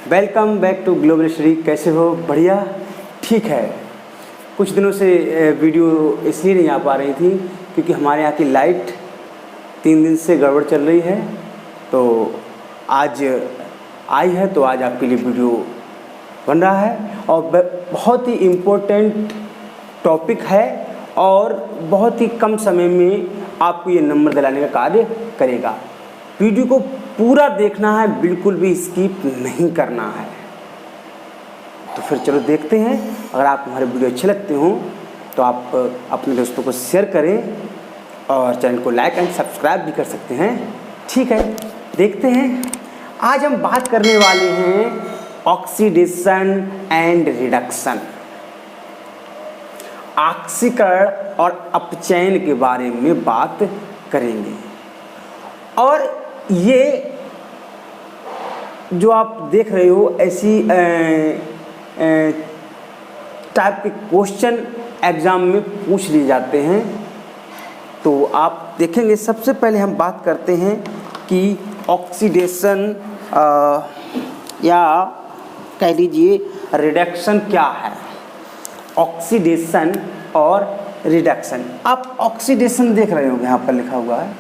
Welcome back to global study. कैसे हो? बढ़िया, ठीक है। कुछ दिनों से वीडियो इसलिए नहीं आ पा रही थी क्योंकि हमारे यहाँ की लाइट 3 दिन से गड़बड़ चल रही है, तो आज आई है, तो आज आपके लिए वीडियो बन रहा है। और बहुत ही इम्पोर्टेंट टॉपिक है और बहुत ही कम समय में आपको ये नंबर दिलाने का कार्य करेगा। वीडियो को पूरा देखना है, बिल्कुल भी स्किप नहीं करना है। तो फिर चलो देखते हैं। अगर आप हमारे वीडियो अच्छे लगते हो तो आप अपने दोस्तों को शेयर करें और चैनल को लाइक एंड सब्सक्राइब भी कर सकते हैं। ठीक है, देखते हैं। आज हम बात करने वाले हैं ऑक्सीडेशन एंड रिडक्शन, ऑक्सीकरण और अपचयन के बारे में बात करेंगे। और ये जो आप देख रहे हो ऐसी टाइप के क्वेश्चन एग्ज़ाम में पूछ लिए जाते हैं, तो आप देखेंगे। सबसे पहले हम बात करते हैं कि ऑक्सीडेशन या कह लीजिए रिडक्शन क्या है। ऑक्सीडेशन और रिडक्शन, आप ऑक्सीडेशन देख रहे होंगे, यहाँ पर लिखा हुआ है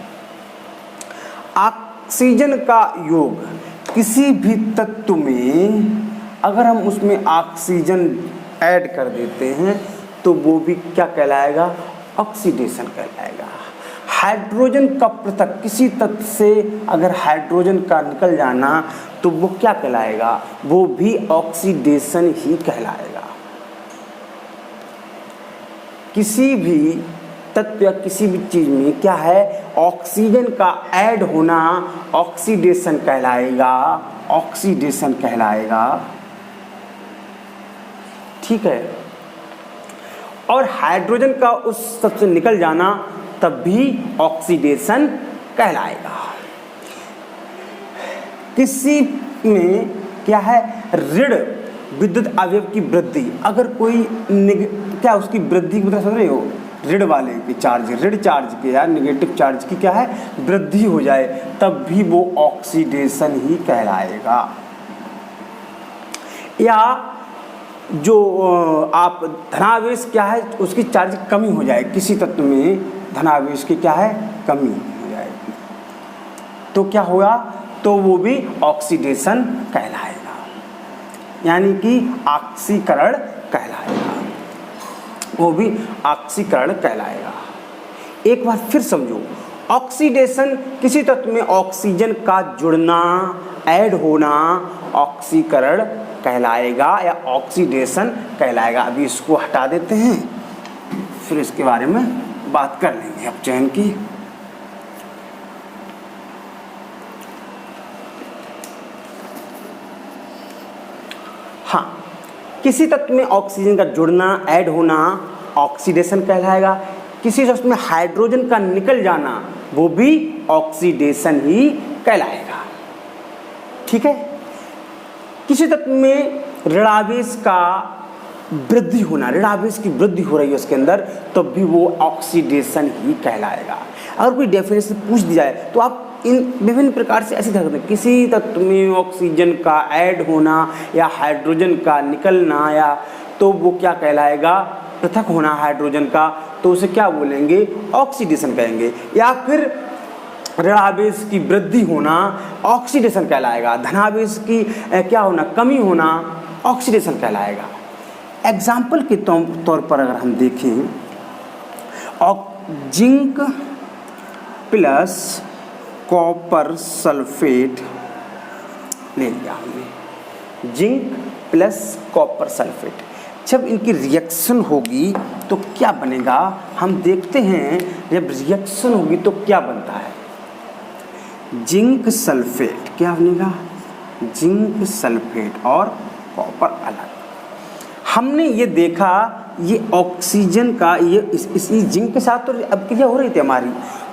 ऑक्सीजन का योग। किसी भी तत्व में अगर हम उसमें ऑक्सीजन ऐड कर देते हैं तो वो भी क्या कहलाएगा? ऑक्सीडेशन कहलाएगा। हाइड्रोजन का पृथक किसी तत्व से अगर हाइड्रोजन का निकल जाना तो वो क्या कहलाएगा? वो भी ऑक्सीडेशन ही कहलाएगा। किसी भी तत्व या किसी भी चीज़ में क्या है? ऑक्सीजन का ऐड होना ऑक्सीडेशन कहलाएगा, ऑक्सीडेशन कहलाएगा। ठीक है। और हाइड्रोजन का उस तत्व से निकल जाना तब भी ऑक्सीडेशन कहलाएगा। किसी में क्या है? ऋण विद्युत अवयव की वृद्धि, अगर कोई क्या उसकी वृद्धि की मतलब समझ रहे हो? ऋण वाले की चार्ज, ऋण चार्ज के या नेगेटिव चार्ज की क्या है? वृद्धि हो जाए तब भी वो ऑक्सीडेशन ही कहलाएगा। या जो आप धनावेश क्या है, उसकी चार्ज कमी हो जाए, किसी तत्व में धनावेश की क्या है? कमी हो जाएगी, तो क्या होगा? तो वो भी ऑक्सीडेशन कहलाएगा, यानी कि ऑक्सीकरण कहलाएगा। वो भी ऑक्सीकरण कहलाएगा। एक बार फिर समझो, ऑक्सीडेशन किसी तत्व में ऑक्सीजन का जुड़ना, ऐड होना ऑक्सीकरण कहलाएगा या ऑक्सीडेशन कहलाएगा। अभी इसको हटा देते हैं, फिर इसके बारे में बात कर लेंगे अपचयन की। हाँ, किसी तत्व में ऑक्सीजन का जुड़ना, ऐड होना ऑक्सीडेशन कहलाएगा। किसी तत्व में हाइड्रोजन का निकल जाना वो भी ऑक्सीडेशन ही कहलाएगा। ठीक है। किसी तत्व में ऋणावेश का वृद्धि होना, ऋणावेश की वृद्धि हो रही है उसके अंदर, तो भी वो ऑक्सीडेशन ही कहलाएगा। अगर कोई डेफिनेशन पूछ दी जाए तो आप इन विभिन्न प्रकार से ऐसे सकते हैं। किसी तत्व में ऑक्सीजन का ऐड होना या हाइड्रोजन का निकलना, या तो वो क्या कहलाएगा? पृथक होना हाइड्रोजन का, तो उसे क्या बोलेंगे? ऑक्सीडेशन कहेंगे। या फिर ऋणावेश की वृद्धि होना ऑक्सीडेशन कहलाएगा। धनावेश की क्या होना? कमी होना ऑक्सीडेशन कहलाएगा। एग्जाम्पल के तौर पर अगर हम देखें, जिंक प्लस कॉपर सल्फेट ले लिया हमने, जिंक प्लस कॉपर सल्फेट। जब इनकी रिएक्शन होगी तो क्या बनेगा? हम देखते हैं जब रिएक्शन होगी तो क्या बनता है। जिंक सल्फेट क्या बनेगा? जिंक सल्फेट और कॉपर अलग। हमने ये देखा, ये ऑक्सीजन का ये इसी जिंक के साथ तो अभिक्रिया हो रही थी।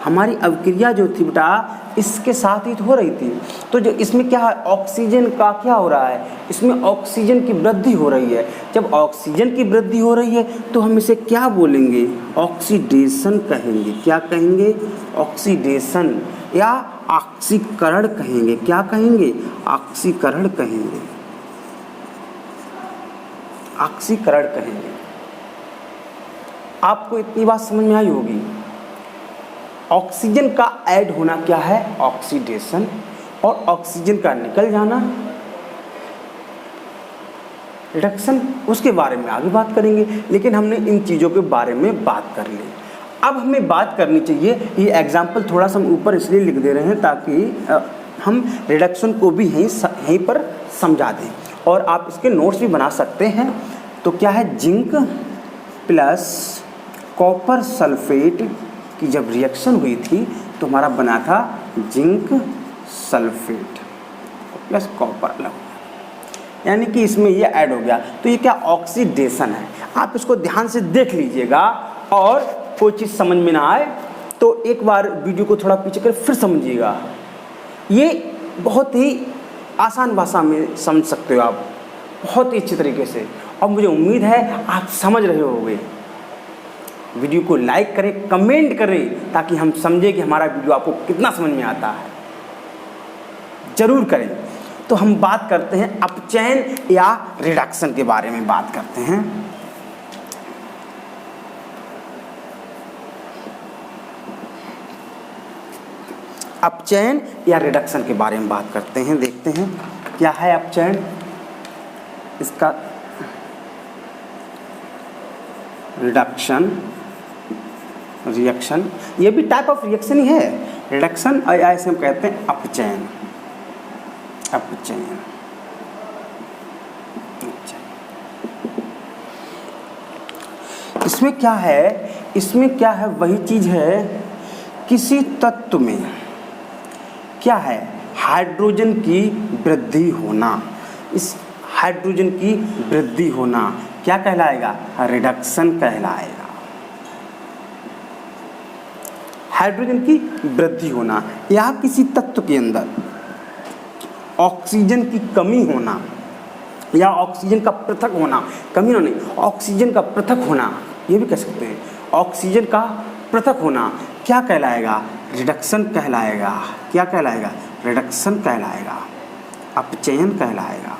हमारी अभिक्रिया जो थी बेटा इसके साथ ही तो हो रही थी। तो जो इसमें क्या है? ऑक्सीजन का क्या हो रहा है? इसमें ऑक्सीजन की वृद्धि हो रही है। जब ऑक्सीजन की वृद्धि हो रही है तो हम इसे क्या बोलेंगे? ऑक्सीडेशन कहेंगे। क्या कहेंगे? ऑक्सीडेशन या ऑक्सीकरण कहेंगे। क्या कहेंगे? ऑक्सीकरण कहेंगे। ऑक्सीकरण कहेंगे। आपको इतनी बात समझ में आई होगी। ऑक्सीजन का ऐड होना क्या है? ऑक्सीडेशन, और ऑक्सीजन का निकल जाना रिडक्शन। उसके बारे में आगे बात करेंगे, लेकिन हमने इन चीज़ों के बारे में बात कर ली। अब हमें बात करनी चाहिए, ये एग्जाम्पल थोड़ा सा हम ऊपर इसलिए लिख दे रहे हैं ताकि हम रिडक्शन को भी यहीं पर समझा दें, और आप इसके नोट्स भी बना सकते हैं। तो क्या है, जिंक प्लस कॉपर सल्फेट की जब रिएक्शन हुई थी तो हमारा बना था जिंक सल्फेट प्लस कॉपर अलग, यानी कि इसमें ये ऐड हो गया। तो ये क्या ऑक्सीडेशन है। आप इसको ध्यान से देख लीजिएगा, और कोई चीज़ समझ में ना आए तो एक बार वीडियो को थोड़ा पीछे कर फिर समझिएगा। ये बहुत ही आसान भाषा में समझ सकते हो आप, बहुत ही अच्छी तरीके से, और मुझे उम्मीद है आप समझ रहे होंगे। वीडियो को लाइक करें, कमेंट करें, ताकि हम समझें कि हमारा वीडियो आपको कितना समझ में आता है। जरूर करें। तो हम बात करते हैं अपचयन या रिडक्शन के बारे में बात करते हैं। अपचयन या रिडक्शन के बारे में बात करते हैं। देखते हैं क्या है अपचयन, इसका रिडक्शन, रिएक्शन, ये भी टाइप ऑफ रिएक्शन ही है। रिडक्शन और ऐसे हम कहते हैं अपचयन। अपचयन, इसमें क्या है, इसमें क्या है, वही चीज है, किसी तत्व में क्या है, हाइड्रोजन की वृद्धि होना। इस हाइड्रोजन की वृद्धि होना क्या कहलाएगा? रिडक्शन कहलाएगा। हाइड्रोजन की वृद्धि होना, या किसी तत्व के अंदर ऑक्सीजन की कमी होना या ऑक्सीजन का पृथक होना, कमी नहीं, ऑक्सीजन का पृथक होना, ये भी कह सकते हैं। ऑक्सीजन का पृथक होना क्या कहलाएगा? रिडक्शन कहलाएगा। क्या कहलाएगा? रिडक्शन कहलाएगा, अपचयन कहलाएगा।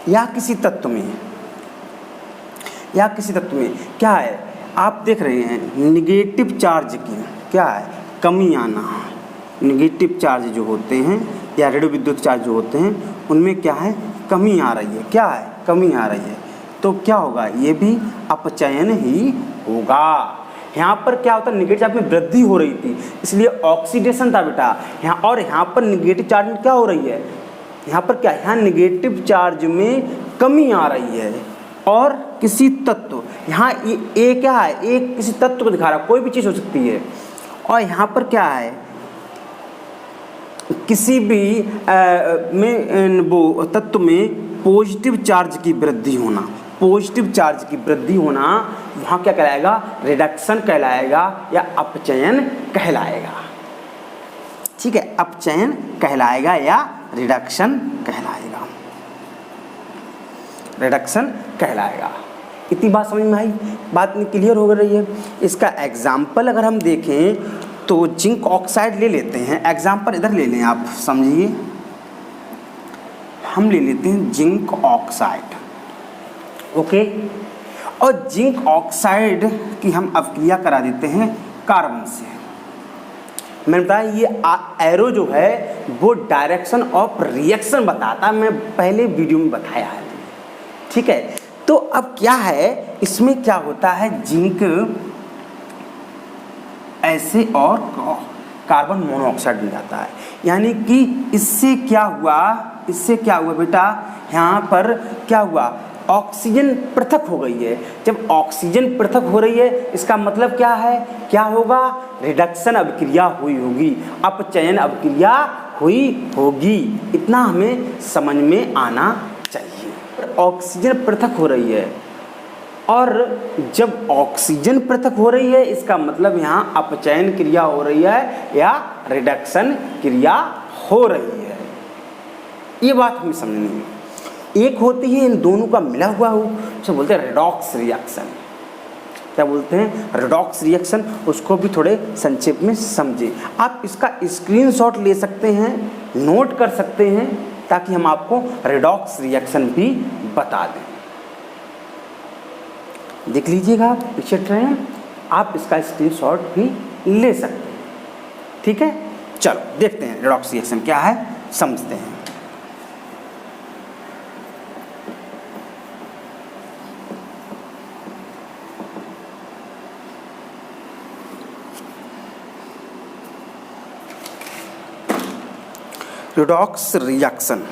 या किसी तत्व में, या किसी तत्व में क्या है, आप देख रहे हैं निगेटिव चार्ज की क्या है, कमी आना। निगेटिव चार्ज जो होते हैं या रेडियो विद्युत चार्ज जो होते हैं उनमें क्या है, कमी आ रही है। क्या है? कमी आ रही है। तो क्या होगा? ये भी अपचयन ही होगा। यहाँ पर क्या होता है, निगेटिव चार्ज में वृद्धि हो रही थी, इसलिए ऑक्सीडेशन था बेटा यहाँ। और यहाँ पर निगेटिव चार्ज में क्या हो रही है, यहाँ पर क्या, यहाँ निगेटिव चार्ज में कमी आ रही है। और किसी तत्व, यहाँ ये क्या है, एक किसी तत्व को दिखा रहा है, कोई भी चीज़ हो सकती है। और यहाँ पर क्या है, किसी भी वो तत्व में पॉजिटिव चार्ज की वृद्धि होना, पॉजिटिव चार्ज की वृद्धि होना, वहाँ क्या कहलाएगा? रिडक्शन कहलाएगा या अपचयन कहलाएगा। ठीक है, अपचयन कहलाएगा या रिडक्शन कहलाएगा, रिडक्शन कहलाएगा। इतनी बात समझ में आई? बात क्लियर हो रही है? इसका एग्जाम्पल अगर हम देखें तो जिंक ऑक्साइड ले लेते हैं। एग्जाम्पल इधर ले लें, आप समझिए। हम ले लेते हैं जिंक ऑक्साइड, ओके। और जिंक ऑक्साइड की हम अपक्रिया करा देते हैं कार्बन से। मैंने बताया ये एरो जो है वो डायरेक्शन ऑफ रिएक्शन बताता है, मैं पहले वीडियो में बताया है। ठीक है, तो अब क्या है, इसमें क्या होता है, जिंक ऐसे और कार्बन मोनोऑक्साइड मिल जाता है। यानी कि इससे क्या हुआ, इससे क्या हुआ बेटा, यहाँ पर क्या हुआ, ऑक्सीजन पृथक हो गई है। जब ऑक्सीजन पृथक हो रही है इसका मतलब क्या है, क्या होगा, रिडक्शन अभिक्रिया हुई होगी, अपचयन अभिक्रिया हुई होगी। इतना हमें समझ में आना चाहिए। ऑक्सीजन पृथक हो रही है, और जब ऑक्सीजन पृथक हो रही है इसका मतलब यहाँ अपचयन क्रिया हो रही है या रिडक्शन क्रिया हो रही है। ये बात हमें समझनी है। एक होती है इन दोनों का मिला हुआ हो, उसे बोलते हैं रेडॉक्स रिएक्शन। क्या बोलते हैं, रेडॉक्स रिएक्शन। उसको भी थोड़े संक्षेप में समझें। आप इसका स्क्रीनशॉट ले सकते हैं, नोट कर सकते हैं, ताकि हम आपको रेडॉक्स रिएक्शन भी बता दें। देख लीजिएगा आप पिक्चर ट्रेन, आप इसका स्क्रीनशॉट भी ले सकते हैं। ठीक है, चलो देखते हैं रेडॉक्स रिएक्शन क्या है, समझते हैं। रेडॉक्स रिएक्शन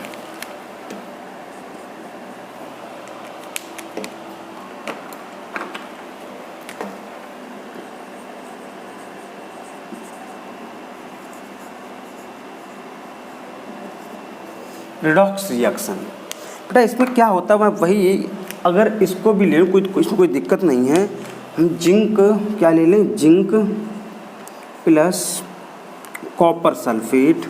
रेडॉक्स रिएक्शन बेटा इसमें क्या होता है, मैं वही अगर इसको भी ले कोई दिक्कत नहीं है। हम जिंक क्या ले लें, जिंक प्लस कॉपर सल्फेट,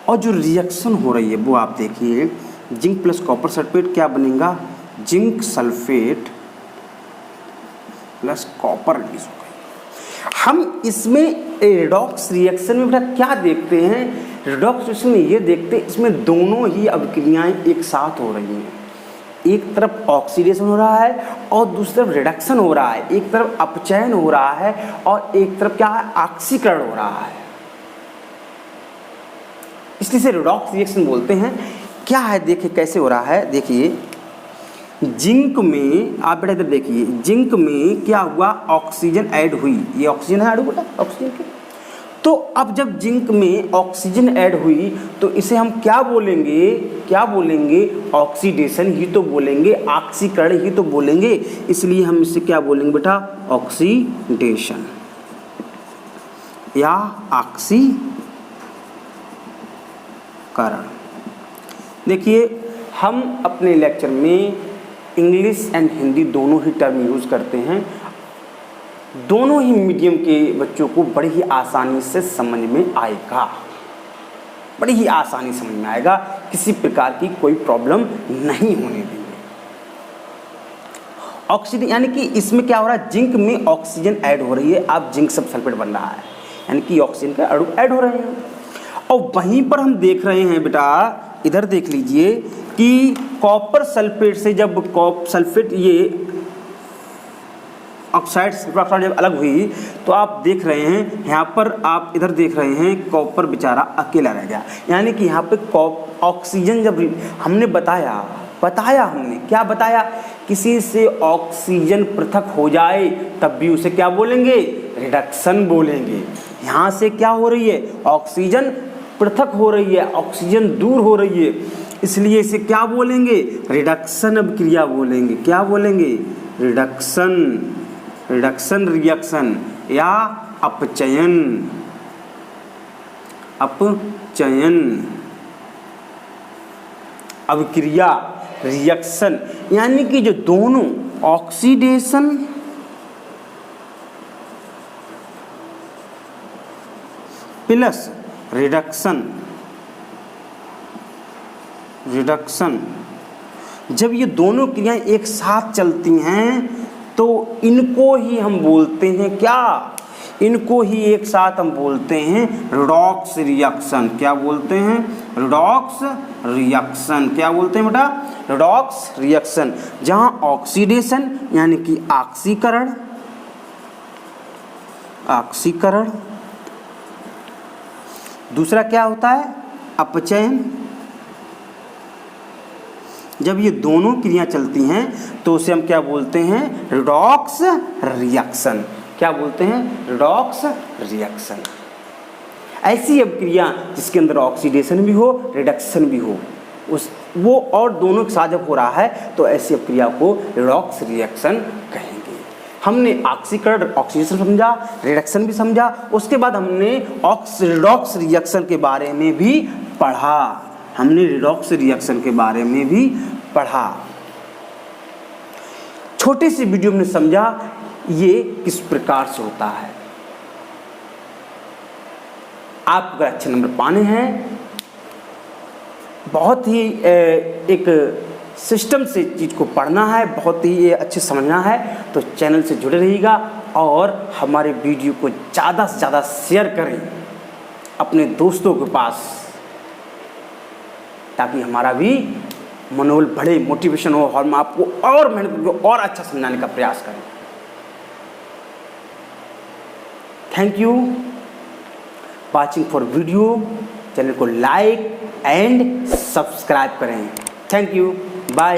और जो रिएक्शन हो रही है वो आप देखिए, जिंक प्लस कॉपर सल्फेट क्या बनेगा, zinc sulphate plus copper release हो गई। हम इसमें रेडॉक्स रिएक्शन में बेटा क्या देखते हैं, रेडॉक्स रिएक्शन में ये देखते हैं इसमें दोनों ही अभिक्रियाएं एक साथ हो रही हैं। एक तरफ ऑक्सीडेशन हो रहा है और दूसरी तरफ रिडक्शन हो रहा है, एक तरफ अपचयन हो रहा है और एक तरफ क्या है, ऑक्सीकरण हो रहा है। इसलिए से रेडॉक्स रिएक्शन बोलते हैं। क्या है देखिए कैसे हो रहा है, देखिए जिंक में, आप बेटा इधर देखिए, जिंक में क्या हुआ, ऑक्सीजन ऐड हुई, ये ऑक्सीजन है ऐड हुआ बेटा ऑक्सीजन के। तो अब जब जिंक में ऑक्सीजन ऐड हुई तो इसे हम क्या बोलेंगे, ऑक्सीडेशन ही तो बोलेंगे, ऑक्सीकरण ही तो बोलेंगे। इसलिए हम इसे क्या बोलेंगे बेटा, ऑक्सीडेशन या ऑक्सीकरण। देखिए हम अपने लेक्चर में इंग्लिश एंड हिंदी दोनों ही टर्म यूज़ करते हैं। दोनों ही मीडियम के बच्चों को बड़ी ही आसानी से समझ में आएगा, बड़ी ही आसानी समझ में आएगा, किसी प्रकार की कोई प्रॉब्लम नहीं होने देंगे। ऑक्सीजन यानी कि इसमें क्या हो रहा है, जिंक में ऑक्सीजन ऐड हो रही है, अब जिंक सब सल्फेट बन रहा है, यानी कि ऑक्सीजन के अणु ऐड हो रहे हैं। और वहीं पर हम देख रहे हैं बेटा, इधर देख लीजिए कि कॉपर सल्फेट से जब सल्फेट ये ऑक्साइड जब अलग हुई तो आप देख रहे हैं यहाँ पर, आप इधर देख रहे हैं कॉपर बेचारा अकेला रह गया। यानी कि यहाँ पे ऑक्सीजन जब हमने बताया हमने क्या बताया, किसी से ऑक्सीजन पृथक हो जाए तब भी उसे क्या बोलेंगे, रिडक्शन बोलेंगे। यहाँ से क्या हो रही है, ऑक्सीजन पृथक हो रही है, ऑक्सीजन दूर हो रही है, इसलिए इसे क्या बोलेंगे, रिडक्शन अभिक्रिया बोलेंगे। क्या बोलेंगे, रिडक्शन रिएक्शन या अपचयन अभिक्रिया, रिएक्शन। यानी कि जो दोनों ऑक्सीडेशन प्लस रिडक्शन जब ये दोनों क्रियाएं एक साथ चलती हैं तो इनको ही हम बोलते हैं क्या, इनको ही एक साथ हम बोलते हैं रेडॉक्स रिएक्शन। क्या बोलते हैं, रेडॉक्स रिएक्शन। क्या बोलते हैं बेटा, रेडॉक्स रिएक्शन। जहां ऑक्सीडेशन यानी कि ऑक्सीकरण, दूसरा क्या होता है, अपचयन। जब ये दोनों क्रियाएं चलती हैं तो उसे हम क्या बोलते हैं, रेडॉक्स रिएक्शन। क्या बोलते हैं, रेडॉक्स रिएक्शन। ऐसी अभिक्रिया जिसके अंदर ऑक्सीडेशन भी हो, रिडक्शन भी हो, वो और दोनों के साथ जब हो रहा है तो ऐसी अभिक्रिया को रेडॉक्स रिएक्शन कहेंगे। हमने ऑक्सीकरण, ऑक्सीडेशन समझा, रिडक्शन भी समझा। उसके बाद हमने रेडॉक्स रिएक्शन के बारे में भी पढ़ा, छोटी सी वीडियो में समझा ये किस प्रकार से होता है। आप अगर अच्छे नंबर पाने हैं, बहुत ही एक सिस्टम से चीज़ को पढ़ना है, बहुत ही अच्छे समझना है, तो चैनल से जुड़े रहिएगा और हमारे वीडियो को ज़्यादा से ज़्यादा शेयर करें अपने दोस्तों के पास, ताकि हमारा भी मनोबल बढ़े, मोटिवेशन हो और हम आपको और मेहनत करके और अच्छा समझाने का प्रयास करें। Thank you watching for video. Channel को लाइक एंड सब्सक्राइब करें। Thank you, bye.